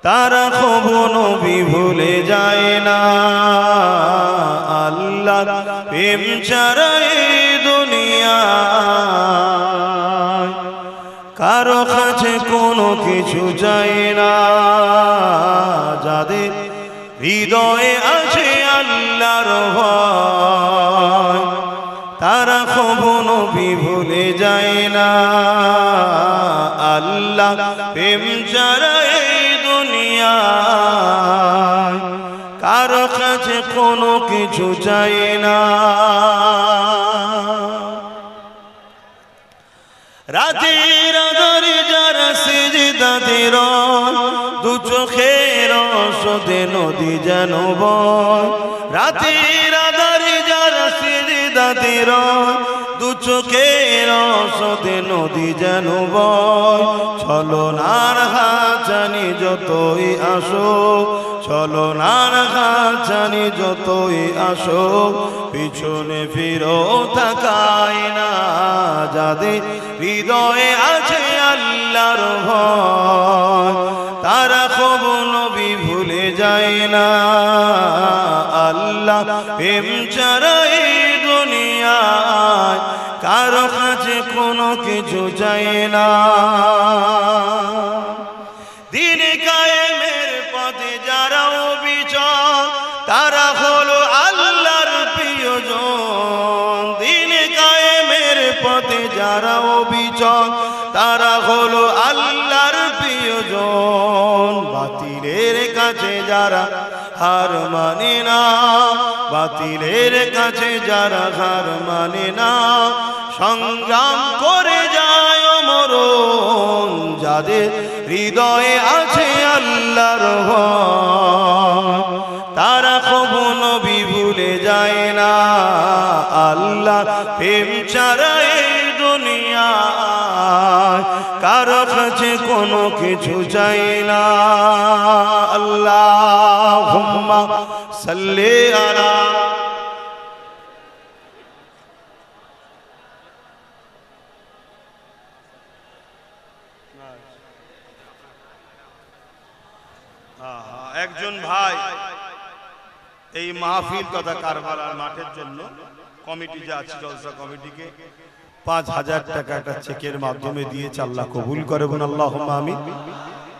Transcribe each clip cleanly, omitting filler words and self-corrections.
তারা কবু নবী ভুলে যায় না। আল্লাহ প্রেম ছাড়া এই দুনিয়ায় কারো কাছে কোনো কিছু চাই না। যাদের হৃদয়ে আছে আল্লাহর ভয় তারা কবু নবী ভুলে যায় না। আল্লাহ প্রেম ছাড়া এই দুনিয়ায় কারো কাছে কোনো কিছু চাই না। রাতের আধারে যারা সিজদাতে রয় দু চোখের রসদে নদী যেন বয়। রাতের আধারে যারা সিজদাতে রয় দু চোখের রসদে নদী যেন বয়। ছলনার হাজানি যতই আসো, ছলনার হাজানি যতই আসো, পিছনে ফিরো তাকায় না। যাদের হৃদয়ে আছে আল্লাহর ভয় তারা কবু নবী ভুলে যায় না। আল্লাহ প্রেম ছাড়া এই দুনিয়ায় কারো কাছে কোনো কিছু চাই না। দিন কায়েমের পথে যারা অবিচল তারা হলো আল্লাহর প্রিয়জন। দিন কায়েমের পথে যারা অবিচল তারা হলো আল্লাহর প্রিয়জন। বাতিলের কাছে যারা হার মানে না, বাতিলের কাছে যারা হার মানে না, সংগ্রাম করে যায় মরণ। যাদের হৃদয়ে আছে আল্লাহর ভয় তারা কবু নবী ভুলে যায় না। আল্লাহ প্রেম ছাড়া এই দুনিয়ায় কারো কাছে কোনো কিছু চাই না। আল্লাহুম্মা সাল্লি আলা একজন ভাই এই মাহফিল তথা কারবালার মাঠের জন্য কমিটি যে আছে জলসা কমিটিকে ৫,০০০ টাকা একটা চেকের মাধ্যমে দিয়েছে। আল্লাহ কবুল করে বলুন আল্লাহুম্মা আমিন।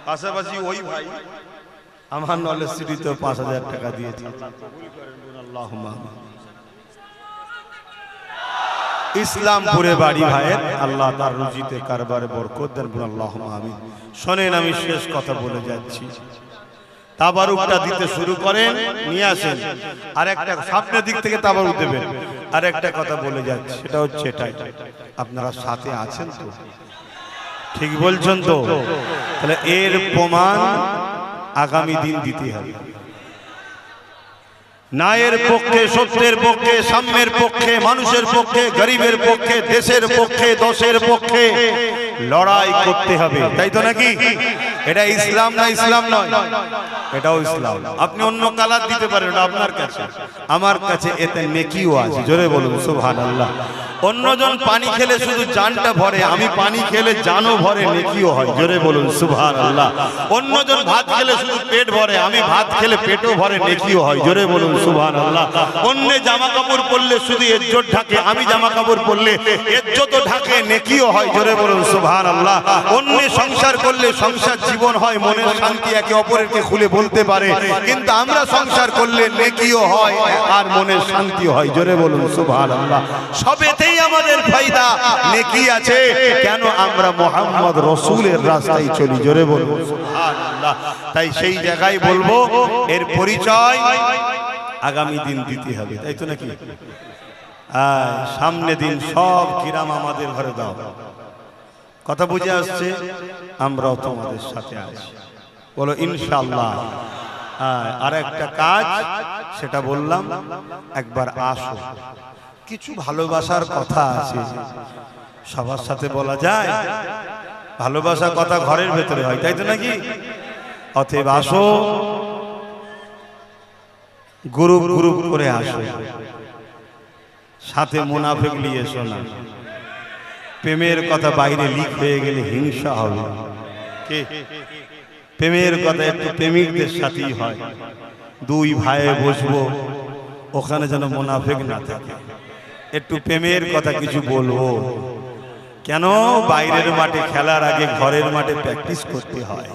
পাশাপাশি ওই ভাই আমার নলেজ সিটিতে ৫,০০০ টাকা দিয়েছে। কবুল করেন বলুন আল্লাহুম্মা আমিন। ইসলামপুরে বাড়ি ভাইয়ের আল্লাহ তার রুজিতে কারবারে বরকত দেন বলুন আল্লাহুম্মা আমিন। শোনেন আমি শেষ কথা বলে যাচ্ছি। তাবারুকটা দিতে শুরু করেন, নিয়ে আসেন। আর একটা সামনের দিক থেকে তাবারুক দেবেন। আর একটা কথা বলে যাচ্ছি, সেটা হচ্ছে এটাই, আপনারা সাথে আছেন তো? ঠিক বলছেন তো? তাহলে এর প্রমাণ আগামী দিন দিতে হবে। ন্যায়ের পক্ষে, সত্যের পক্ষে, সাম্যের পক্ষে, মানুষের পক্ষে, গরিবের পক্ষে, দেশের পক্ষে, দশের পক্ষে লড়াই করতে হবে, তাই তো নাকি? এটা ইসলাম না ইসলাম নয়? এটাও ইসলাম। আপনি অন্য কালার দিতে পারেন, ওটা আপনার কাছে। আমার কাছে এতে নেকিও আছে, জোরে বলুন সুবহানাল্লাহ। অন্যজন পানি খেলে শুধু জানটা ভরে, আমি পানি খেলে জানও ভরে, নেকিও হয়, জোরে বলুন সুবহানাল্লাহ। অন্যজন ভাত খেলে শুধু পেট ভরে, আমি ভাত খেলে পেটও ভরে, নেকিও হয়, জোরে বলুন সুবহানাল্লাহ। অন্য জামা কাপড় পরলে শুধু ইজ্জত ঢাকে, আমি জামা কাপড় পরলে ইজ্জতও ঢাকে, নেকিও হয়, জোরে বলুন সুবহানাল্লাহ। অন্য সংসার করলে সংসার জীবন হয়, মনের শান্তি, একে অপরকে খুলে বলতে পারে, কিন্তু আমরা সংসার করলে নেকিও হয় আর মনের শান্তি হয়, জোরে বলুন সুবহানাল্লাহ। সবেতেই আমাদের ফায়দা, নেকি আছে। কেন? আমরা মুহাম্মদ রাসূলের রাস্তায় চলি, জোরে বলুন সুবহানাল্লাহ। তাই সেই জায়গায় বলবো এর পরিচয় আগামী দিন দিতে হবে, তাই তো নাকি? সামনে দিন সব কিরাম আমাদের ঘরে দাও, কথা বুঝে আসছে? আমরাও তোমাদের সাথে আছি, বলো ইনশাআল্লাহ। আর একটা কাজ, সেটা বললাম, একবার আসো। কিছু ভালোবাসার কথা আছে, সবার সাথে বলা যায়? ভালোবাসার কথা ঘরের ভেতরে হয়, তাই তো নাকি? অতএব আসো, গ্রুপ গ্রুপ করে আসো, সাথে মুনাফিক নিয়ে এসো না। প্রেমের কথা বাইরে লিক হয়ে গেলে হিংসা হবে। কে প্রেমের কথা একটু প্রেমিকদের সাথেই হয়। দুই ভাইয়ে বসবো, ওখানে যেন মুনাফিক না থাকে। একটু প্রেমের কথা কিছু বলবো। কেন বাইরের মাঠে খেলার আগে ঘরের মাঠে প্র্যাকটিস করতে হয়।